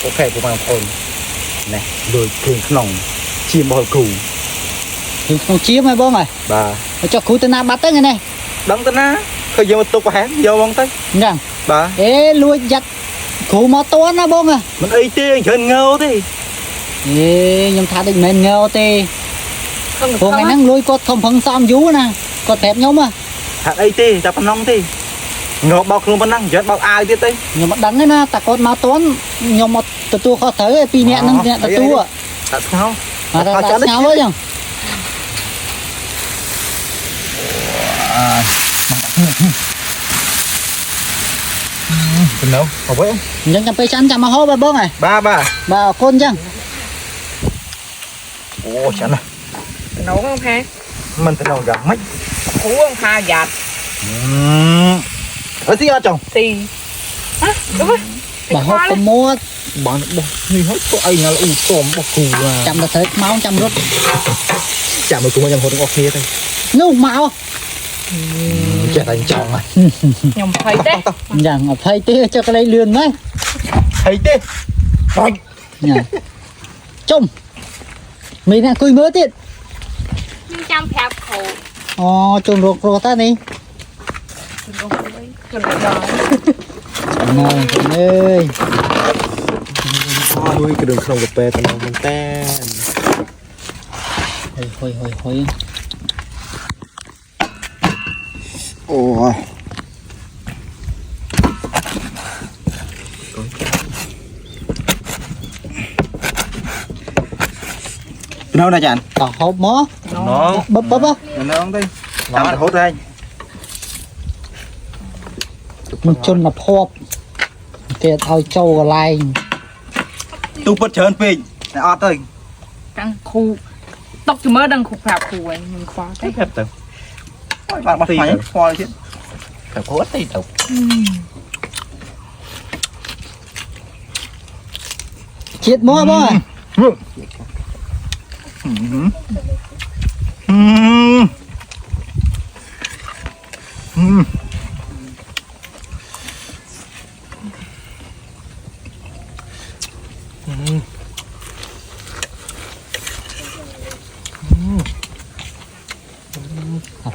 โอเคผมมาโอนนี่โดยคืนขนมชิมบอลกู thì không chiếm hay bông này บ่า cho khu tên nam bắt tới này ដឹងទៅណាឃើញយកមកទុកប្រហែលយកមកទៅ rằng បាទ ê lui giặt khu mà to nó bông à មិនអីទេច្រើនងើទេ ê nhưng thà định men nghèo tê ខឹង cô ngày nắng lui có thông phăng xăm vú nè có thẹp nhau mà ហាក់អីទេតែប៉ុណ្ណឹងទេងើបបោកខ្លួនប៉ុណ្ណឹងយកបោកអាវទៀតទេ nhưng mà đắng ấy na ta con mà toán nhưng mà từ tua khó tới pi nhẹ nâng nhẹ từ tua ដាក់ស្ងោ mà ta đã nhau ấy chẳng ទៅនៅអ្វី nhưng chẳng phải chăn chẳng mà hô bà bông này បាទបាទ bà con chẳng អូចាន់ណា ណូងផា មិនទៅនៅយ៉ាងម៉េច គួងផាយ៉ាត់ អើទីអត់ចង់ ទីហ៎ទៅ bà hô có mua បងនេះទៅអីណាអ៊ូសុំបោះគូ chăm là thấy máu chăm rút ចាំមកគូខ្ញុំហត់ទាំងអស់គ្នាទៅ nú máu ចេះតែចង់ហើយ ខ្ញុំភ័យទេ chẳng ở thấy tê cho cái đây lươn đấy ហីទេបាច់ nhỉ trông mình đang cùi mưa tiệt ខ្ញុំចាំប្រាប់គ្រូ ồ trông ruột ruột ta đi ជន់ដល់ nè con ơi ជួយគ្រឿងក្នុងកាហ្វេទៅនៅមែនតើ hồi hồi hồi hồi អូយនៅណាចាន tỏ hộp mó ណង bấp bấp á ណងទៅតាមរហូតហើយ mình chôn là hộp tiệt ao trâu cái lai ទូពិតច្រើនពេកតែអត់ទៅ តាំងគ្រូតកជំរឿដឹងគ្រូប្រាប់គ្រូហើយខ្ញុំខ្វល់ទេ ប្រាប់ទៅអូយបានបោះថ្មីខ្វល់ទៀតប្រាប់គាត់ទៅទៅ chết mó bó à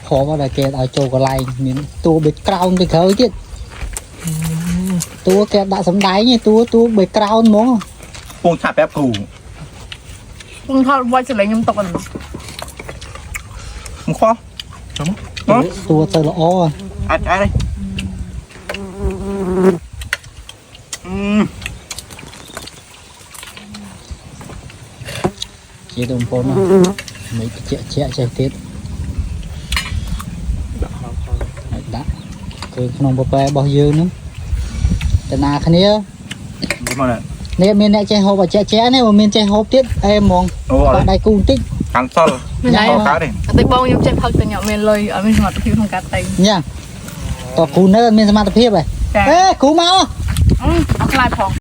พอว่าได้เกตเอาโจกอะไรนี่ตัวเบ็ดกราวน์ไปเขาchứตัวแกđã sắm đáy nhưตัวเบ็ดกราวน์มั้ง ពងឆាប់ប្រាប់គ្រូ ខ្ញុំថតវាយសលេងខ្ញុំតកហ្នឹង មកខ្វល់ចាំ ตัวเตลอ អាចអាចđây chỉ đồng phone mấy cái chẹ chẹ tiết đãคือขนมปะแปะบ่ยืนนึงแต่นาคันนี้ មកណែ เนี่ยមានអ្នកចេះហូបចេះចេះនេះមានចេះហូបទៀតអេហ្មង អូអត់ ដៃគូបន្តិច កាន់សល់ញ៉ាំកើតទេ តែបងខ្ញុំចេះផឹកតែខ្ញុំមានលុយអត់មានសមត្ថភាពក្នុងការតែង ញ៉ាតោះគ្រូនៅមានសមត្ថភាពហ៎ ចា អេគ្រូមក អត់ខ្លាចផង